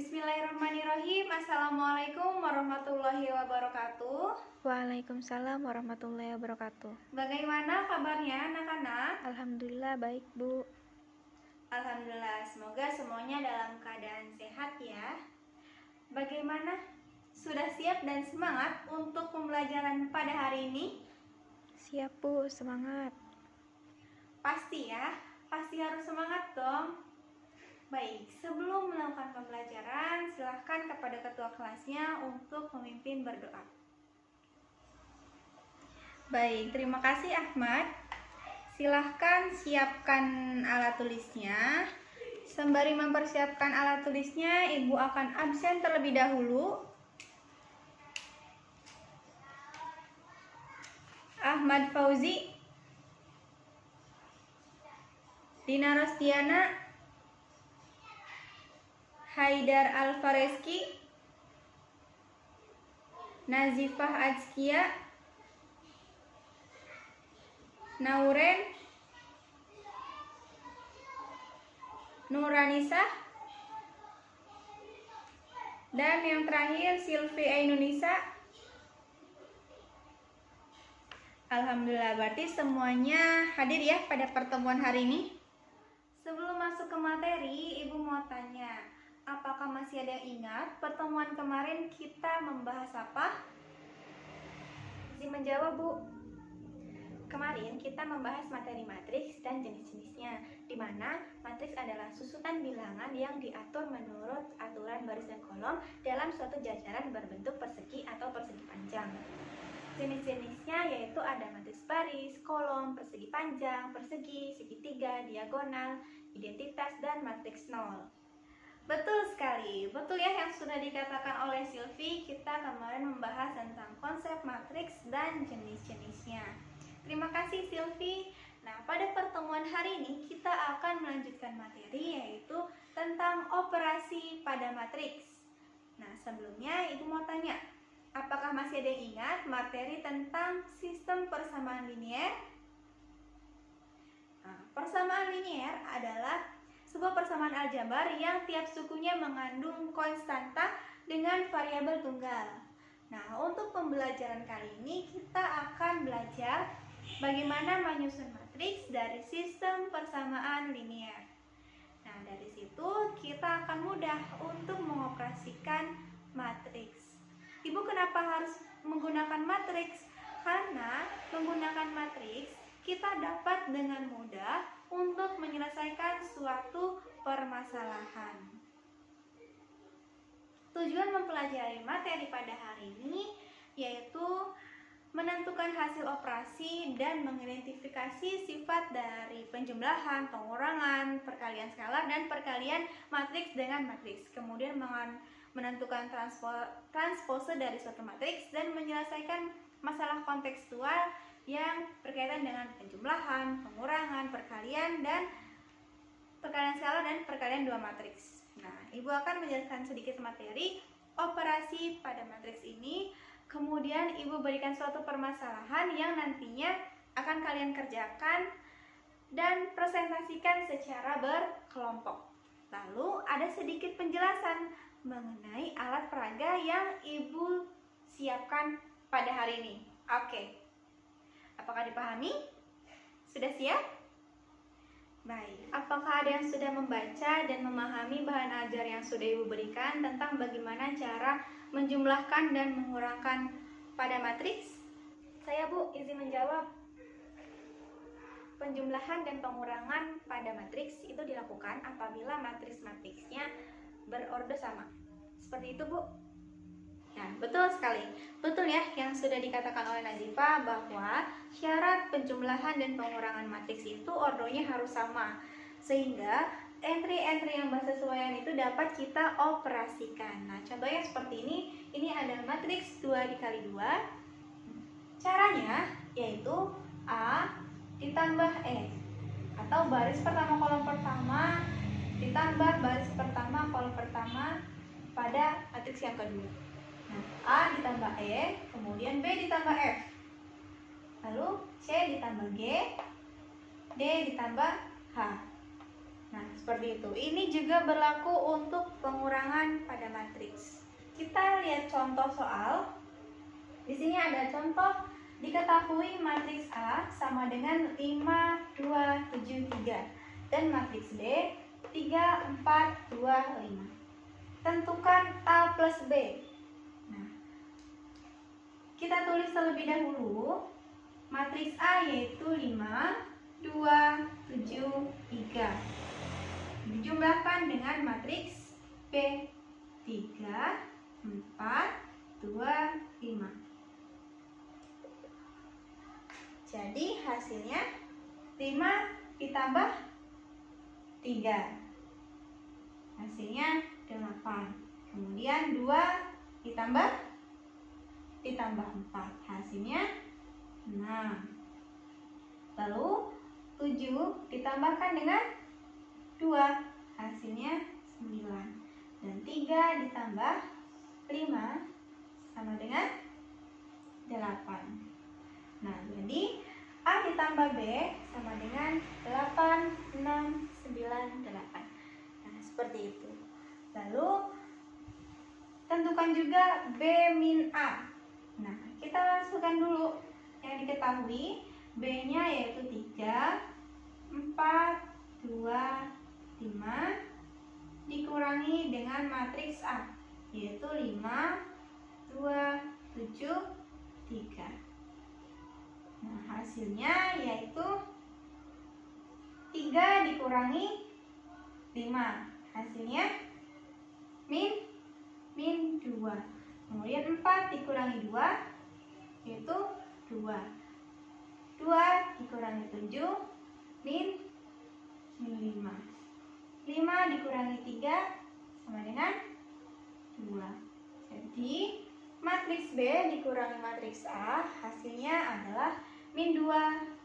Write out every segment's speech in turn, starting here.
Bismillahirrahmanirrahim. Assalamualaikum warahmatullahi wabarakatuh. Waalaikumsalam warahmatullahi wabarakatuh. Bagaimana kabarnya anak-anak? Alhamdulillah baik, Bu. Alhamdulillah, semoga semuanya dalam keadaan sehat ya. Bagaimana? Sudah siap dan semangat untuk pembelajaran pada hari ini? Siap, Bu. Semangat. Pasti ya, pasti harus semangat dong. Baik, sebelum melakukan pembelajaran, silahkan kepada ketua kelasnya untuk memimpin berdoa. Baik, terima kasih Ahmad. Silahkan siapkan alat tulisnya. Sembari mempersiapkan alat tulisnya, Ibu akan absen terlebih dahulu. Ahmad Fauzi, Dina Rostiana, Haidar Alfareski, Nazifah Azkia, Nauren, Nuranisa, dan yang terakhir Silvi Ainunisa. Alhamdulillah, berarti semuanya hadir ya pada pertemuan hari ini. Sebelum masuk ke materi, Ibu mau tanya, apakah masih ada yang ingat pertemuan kemarin kita membahas apa? Izin menjawab, Bu. Kemarin kita membahas materi matriks dan jenis-jenisnya, di mana matriks adalah susunan bilangan yang diatur menurut aturan baris dan kolom dalam suatu jajaran berbentuk persegi atau persegi panjang. Jenis-jenisnya yaitu ada matriks baris, kolom, persegi panjang, persegi, segitiga, diagonal, identitas, dan matriks nol. Betul sekali, betul ya yang sudah dikatakan oleh Silvi. Kita kemarin membahas tentang konsep matriks dan jenis-jenisnya. Terima kasih Silvi. Nah, pada pertemuan hari ini kita akan melanjutkan materi yaitu tentang operasi pada matriks. Nah, sebelumnya Ibu mau tanya, apakah masih ada yang ingat materi tentang sistem persamaan linier? Nah, persamaan linier adalah sebuah persamaan aljabar yang tiap sukunya mengandung konstanta dengan variabel tunggal. Nah, untuk pembelajaran kali ini kita akan belajar bagaimana menyusun matriks dari sistem persamaan linier. Nah, dari situ kita akan mudah untuk mengoperasikan matriks. Ibu kenapa harus menggunakan matriks? Karena menggunakan matriks kita dapat dengan mudah untuk menyelesaikan suatu permasalahan. Tujuan mempelajari materi pada hari ini yaitu menentukan hasil operasi dan mengidentifikasi sifat dari penjumlahan, pengurangan, perkalian skalar, dan perkalian matriks dengan matriks. Kemudian menentukan transpose dari suatu matriks dan menyelesaikan masalah kontekstual yang berkaitan dengan penjumlahan, pengurangan, perkalian, dan perkalian skalar dan perkalian dua matriks. Nah, Ibu akan menjelaskan sedikit materi operasi pada matriks ini. Kemudian Ibu berikan suatu permasalahan yang nantinya akan kalian kerjakan dan presentasikan secara berkelompok. Lalu ada sedikit penjelasan mengenai alat peraga yang Ibu siapkan pada hari ini. Oke. Apakah dipahami? Sudah siap? Baik, apakah ada yang sudah membaca dan memahami bahan ajar yang sudah Ibu berikan tentang bagaimana cara menjumlahkan dan mengurangkan pada matriks? Saya, Bu, izin menjawab. Penjumlahan dan pengurangan pada matriks itu dilakukan apabila matriks-matriksnya berorde sama. Seperti itu, Bu. Nah, betul sekali. Betul ya yang sudah dikatakan oleh Nazifah bahwa syarat penjumlahan dan pengurangan matriks itu ordonya harus sama. Sehingga entry-entry yang bersesuaian itu dapat kita operasikan. Nah, contohnya seperti ini ada matriks 2 dikali 2. Caranya yaitu A ditambah E, atau baris pertama kolom pertama ditambah baris pertama kolom pertama pada matriks yang kedua. Nah, A ditambah E, kemudian B ditambah F, lalu C ditambah G, D ditambah H. Nah, seperti itu. Ini juga berlaku untuk pengurangan pada matriks. Kita lihat contoh soal. Di sini ada contoh, diketahui matriks A sama dengan 5, 2, 7, 3 dan matriks B 3, 4, 2, 5. Tentukan A plus B. Nah, kita tulis terlebih dahulu matriks A yaitu 5, 2, 7, 3. Dijumlahkan dengan matriks B 3, 4, 2, 5. Jadi hasilnya 5 ditambah 3. Hasilnya 8. Kemudian 2 ditambah 4. Hasilnya 6. Lalu 7 ditambahkan dengan 2. Hasilnya 9. Dan 3 ditambah 5 sama dengan 8. Nah, jadi A ditambah B sama dengan 8, 6, 9, 8. Nah, seperti itu. Lalu, tentukan juga B min A. Nah, kita masukkan dulu yang diketahui. B-nya yaitu 3, 4, 2, 5 dikurangi dengan matriks A yaitu 5, 2, 7, 3. Nah, hasilnya yaitu 3 dikurangi 5. Hasilnya min 2. Kemudian 4 dikurangi 2 yaitu 2. 2 dikurangi 7 min 5. 5 dikurangi 3 sama dengan 2. Jadi matriks B dikurangi matriks A hasilnya adalah min 2,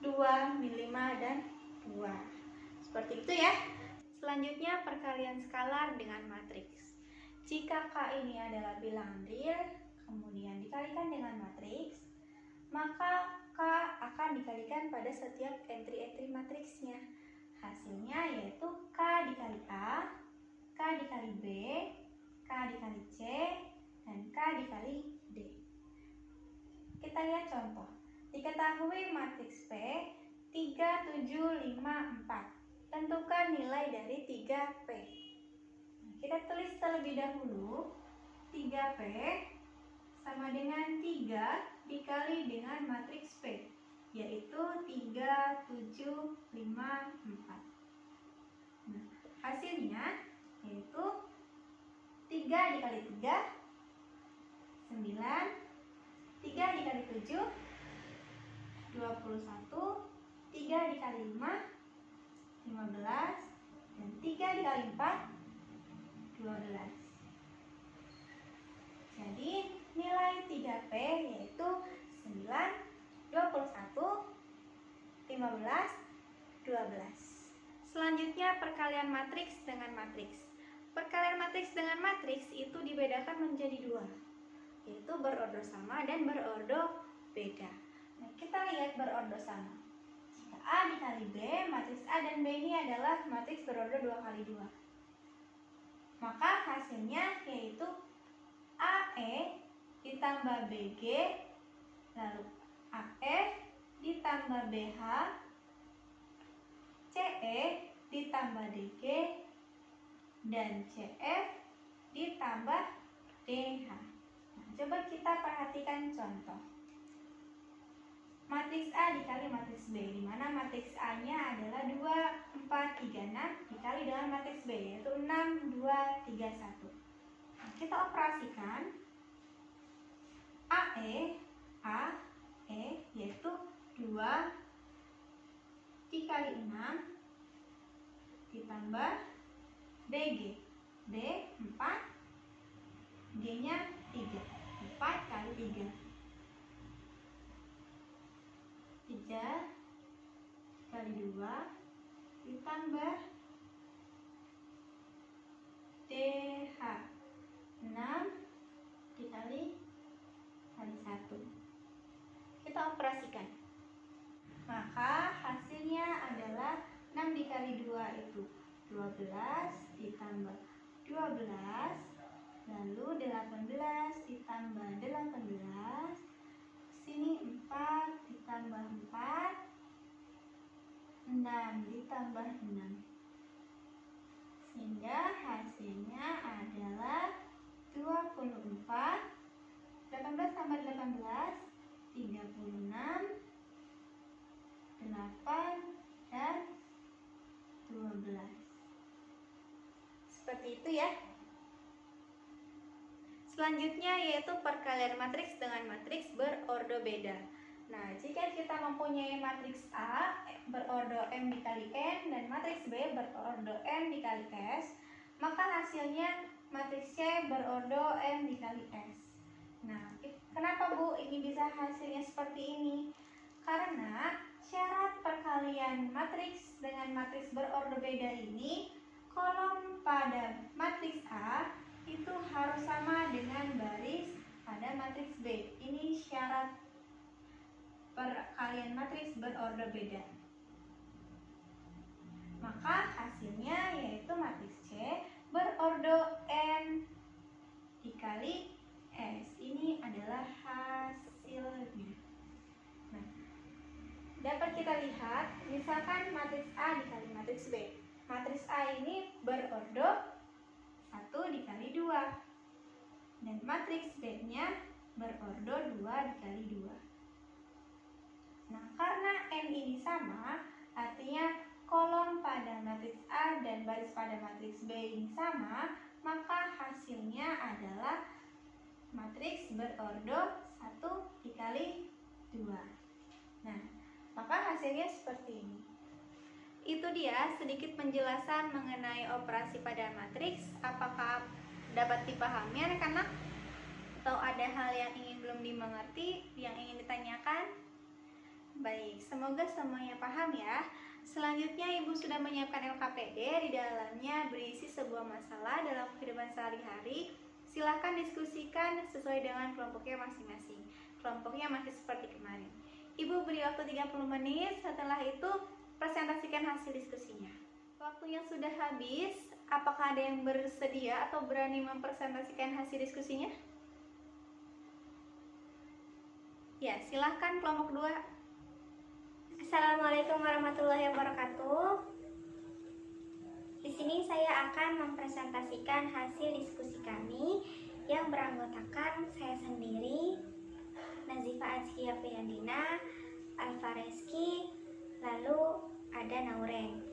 2, min 5, dan 2. Seperti itu ya. Selanjutnya perkalian skalar dengan matriks. Jika K ini adalah bilangan real, kemudian dikalikan dengan matriks, maka K akan dikalikan pada setiap entry-entry matriksnya. Hasilnya yaitu K dikali A, K dikali B, K dikali C, dan K dikali D. Kita lihat contoh. Diketahui matriks P 3, 7, 5, 4. Tentukan nilai dari 3P. Nah, kita tulis terlebih dahulu 3P sama dengan 3 dikali dengan matriks P, yaitu 3, 7, 5, 4. Nah, hasilnya yaitu 3 dikali 3, 9, 3 dikali 7, 21, 3 dikali 5, 15, dan 3 dikali 4, 12. Jadi nilai 3P yaitu 9, 21, 15, 12. Selanjutnya perkalian matriks dengan matriks. Perkalian matriks dengan matriks itu dibedakan menjadi 2, yaitu berordo sama dan berordo beda. Nah, kita lihat berordo sama. Jika A dikali B, matriks A dan B ini adalah matriks berordo 2 kali 2. Maka hasilnya yaitu AE ditambah BG, lalu AF ditambah BH, CE ditambah DG, dan CF ditambah DH. Nah, coba kita perhatikan contoh. Matriks A dikali matriks B, di mana matriks A-nya adalah 2, 4, 3, 6 dikali dengan matriks B, yaitu 6, 2, 3, 1. Nah, kita operasikan AE yaitu 2 dikali 6 ditambah DG, D 4, G-nya 3, 4 kali 3, 3 kali 2 ditambah DH, 6 dikali 1. Kita operasikan. Maka hasilnya adalah 6 dikali 2 itu 12, 12 ditambah 12, lalu 18 ditambah 18, sini 4 ditambah 4, 6 ditambah 6, sehingga hasilnya adalah 24. 18 tambah 18, 36, 8, dan 12. Seperti itu ya. Selanjutnya yaitu perkalian matriks dengan matriks berordo beda. Nah, jika kita mempunyai matriks A berordo M dikali N dan matriks B berordo N dikali S, maka hasilnya matriks C berordo M dikali S. Nah, kenapa Bu ini bisa hasilnya seperti ini? Karena syarat perkalian matriks dengan matriks berordo beda ini, kolom pada matriks A itu harus sama dengan baris pada matriks B. Ini syarat perkalian matriks berordo beda. Maka hasilnya yaitu matriks C berordo N dikali S. Ini adalah hasilnya. Nah, dapat kita lihat, misalkan matriks A dikali matriks B. Matriks A ini berordo 1 dikali 2. Dan matriks B-nya berordo 2 dikali 2. Nah, karena N ini sama, artinya kolom pada matriks A dan baris pada matriks B ini sama, maka hasilnya adalah matriks berordo 1 dikali 2. Nah, maka hasilnya seperti ini. Itu dia sedikit penjelasan mengenai operasi pada matriks. Apakah dapat dipahami anak-anak? Atau ada hal yang belum dimengerti, yang ingin ditanyakan? Baik, semoga semuanya paham ya. Selanjutnya Ibu sudah menyiapkan LKPD, di dalamnya berisi sebuah masalah dalam kehidupan sehari-hari. Silahkan diskusikan sesuai dengan kelompoknya masing-masing. Kelompoknya masih seperti kemarin. Ibu beri waktu 30 menit, setelah itu presentasikan hasil diskusinya. Waktunya sudah habis, apakah ada yang bersedia atau berani mempresentasikan hasil diskusinya? Ya, silahkan kelompok 2. Assalamualaikum warahmatullahi wabarakatuh. Di sini saya akan mempresentasikan hasil diskusi kami yang beranggotakan saya sendiri, Nazifa Azkia Priyandina, Alvareski, lalu ada Naureng.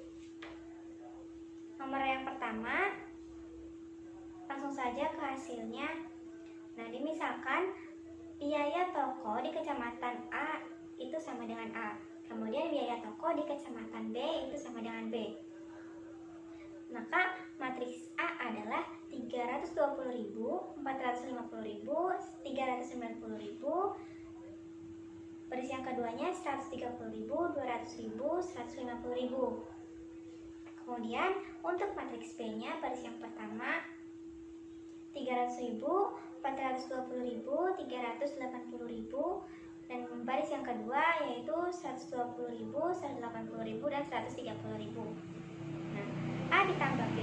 Nomor yang pertama, langsung saja ke hasilnya. Nah, misalkan biaya toko di kecamatan A itu sama dengan A. Kemudian biaya toko di kecamatan B itu sama dengan B. Maka matriks A adalah 320.000, 450.000, 390.000. Baris yang keduanya 130.000, 200.000, 150.000. Kemudian untuk matriks B-nya baris yang pertama 300.000, 420.000, 380.000. Dan baris yang kedua yaitu 120.000, 180.000, dan 130.000. Nah, A ditambah B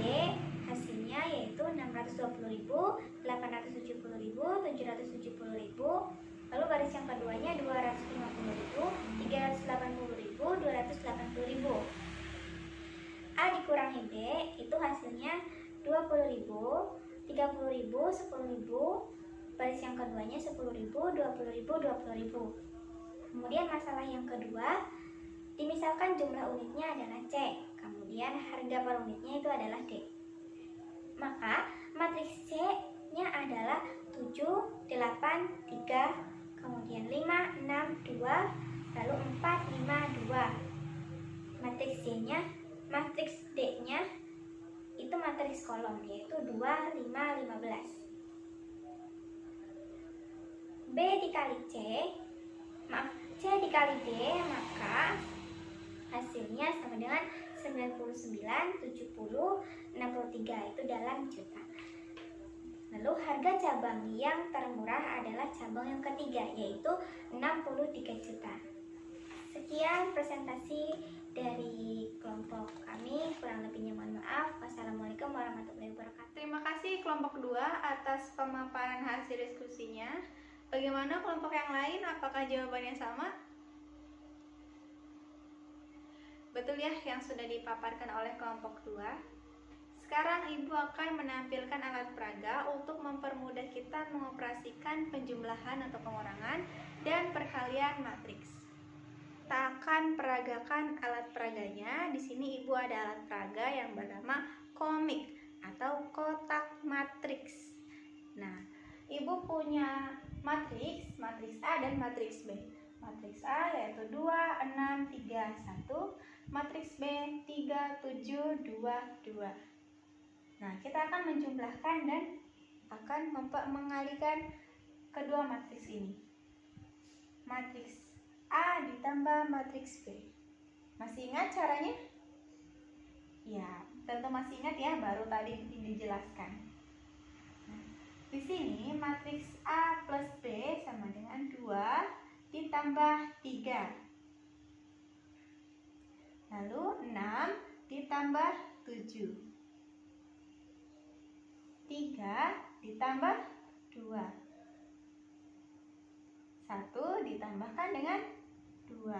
hasilnya yaitu 620.000, 870.000, 770.000. Lalu baris yang keduanya 250.000, 380.000, 280.000. A dikurangi B itu hasilnya 20.000, 30.000, 10.000. Baris yang keduanya 10.000, 20.000, 20.000. Kemudian masalah yang kedua, dimisalkan jumlah unitnya adalah C, kemudian harga per unitnya itu adalah D. Maka matriks C-nya adalah 7, 8, 3, kemudian 5, 6, 2, lalu 4, 5, 2. Matriks C-nya, matriks D-nya itu matriks kolom, yaitu 2, 5, 15. B dikali C, C dikali D, maka hasilnya sama dengan 99, 70, 63, itu dalam juta. Lalu harga cabang yang termurah adalah cabang yang ketiga, yaitu 63 juta. Sekian presentasi dari kelompok kami, kurang lebihnya mohon maaf. warahmatullahi wabarakatuh. Terima kasih kelompok 2 atas pemaparan hasil diskusinya. Bagaimana kelompok yang lain? Apakah jawabannya sama? Betul ya yang sudah dipaparkan oleh kelompok 2. Sekarang Ibu akan menampilkan alat peraga untuk mempermudah kita mengoperasikan penjumlahan atau pengurangan dan perkalian matriks. Kita akan peragakan alat peraganya. Di sini Ibu ada alat peraga yang bernama komik atau kotak matriks. Nah, Ibu punya matriks A dan matriks B. Matriks A yaitu 2, 6, 3, 1. Matriks B 3, 7, 2, 2. Nah, kita akan menjumlahkan dan akan mengalikan kedua matriks ini. Matriks A ditambah matriks B. Masih ingat caranya? Ya, tentu masih ingat ya, baru tadi dijelaskan. Nah, di sini matriks A plus B sama dengan 2 ditambah 3. Lalu 6 ditambah 7. 3 ditambah 2. 1 ditambahkan dengan 2.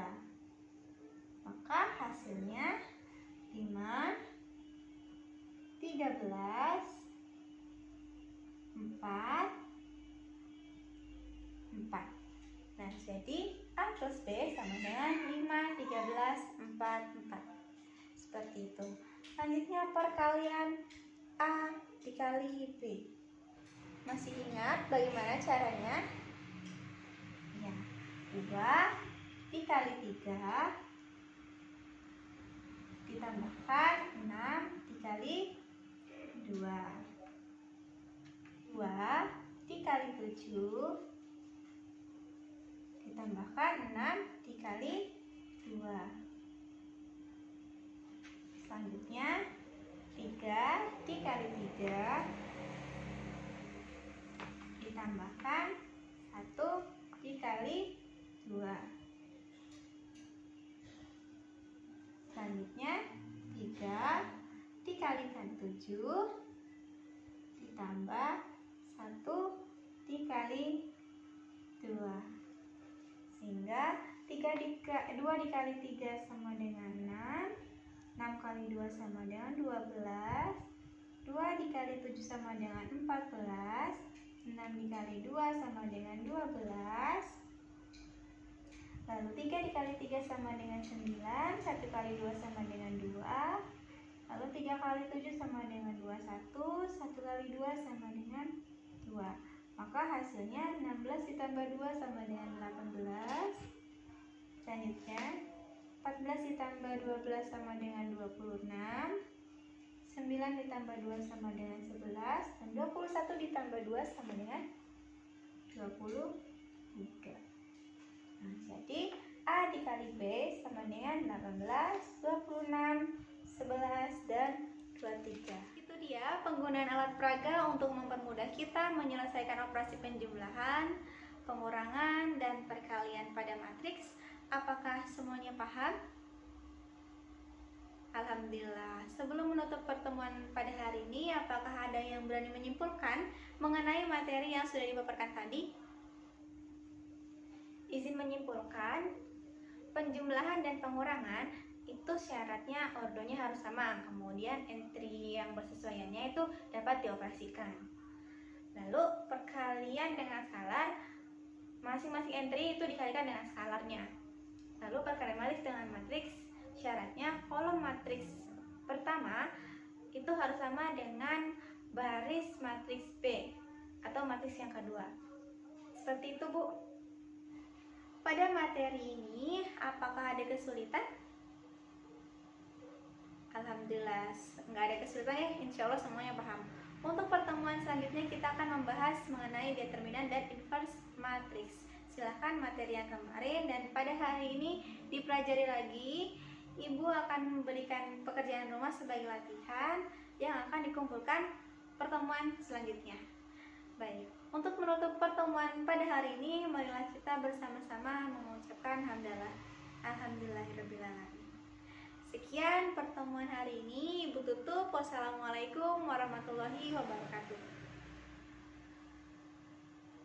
Maka hasilnya 5, 13, 4, 4. Nah, jadi A plus B sama dengan 5, 13, 4, 4. Seperti itu. Selanjutnya perkalian A dikali B. Masih ingat bagaimana caranya? Ya, 2 dikali 3 ditambahkan 6 dikali 2. 2 dikali 7 ditambahkan 6 dikali 2. Selanjutnya 3 dikali 3 ditambahkan 1 dikali 2. Selanjutnya 3 dikalikan 7 ditambah 1 dikali 2. Sehingga 2 dikali 3 sama dengan 6. 6 kali 2 sama dengan 12. 2 dikali 7 sama dengan 14. 6 dikali 2 sama dengan 12. Lalu 3 dikali 3 sama dengan 9. 1 kali 2 sama dengan 2. Lalu 3 kali 7 sama dengan 21. 1 kali 2 sama dengan 2. Maka hasilnya 16 ditambah 2 sama dengan 18. Selanjutnya 14 ditambah 12 sama dengan 26. 9 ditambah 2 sama dengan 11. Dan 21 ditambah 2 sama dengan 23. Nah, jadi A dikali B sama dengan 18, 26, 11, dan 23. Itu dia penggunaan alat peraga untuk mempermudah kita menyelesaikan operasi penjumlahan, pengurangan, dan perkalian pada matriks. Apakah semuanya paham? Alhamdulillah. Sebelum menutup pertemuan pada hari ini, apakah ada yang berani menyimpulkan mengenai materi yang sudah dipaparkan tadi? Izin menyimpulkan, penjumlahan dan pengurangan itu syaratnya ordonya harus sama, kemudian entry yang bersesuaiannya itu dapat dioperasikan. Lalu perkalian dengan skalar, masing-masing entry itu dikalikan dengan skalarnya. Lalu perkalian matriks dengan matriks, syaratnya kolom matriks pertama itu harus sama dengan baris matriks B atau matriks yang kedua. Seperti itu, Bu. Pada materi ini, apakah ada kesulitan? Alhamdulillah, nggak ada kesulitan ya, insya Allah semuanya paham. Untuk pertemuan selanjutnya kita akan membahas mengenai determinan dan inverse matriks. Silahkan materi yang kemarin dan pada hari ini dipelajari lagi. Ibu akan memberikan pekerjaan rumah sebagai latihan yang akan dikumpulkan pertemuan selanjutnya. Baik, untuk menutup pertemuan pada hari ini, marilah kita bersama-sama mengucapkan hamdalah. Alhamdulillahirrabbilalamin. Sekian pertemuan hari ini. Ibu tutup. Wassalamualaikum warahmatullahi wabarakatuh.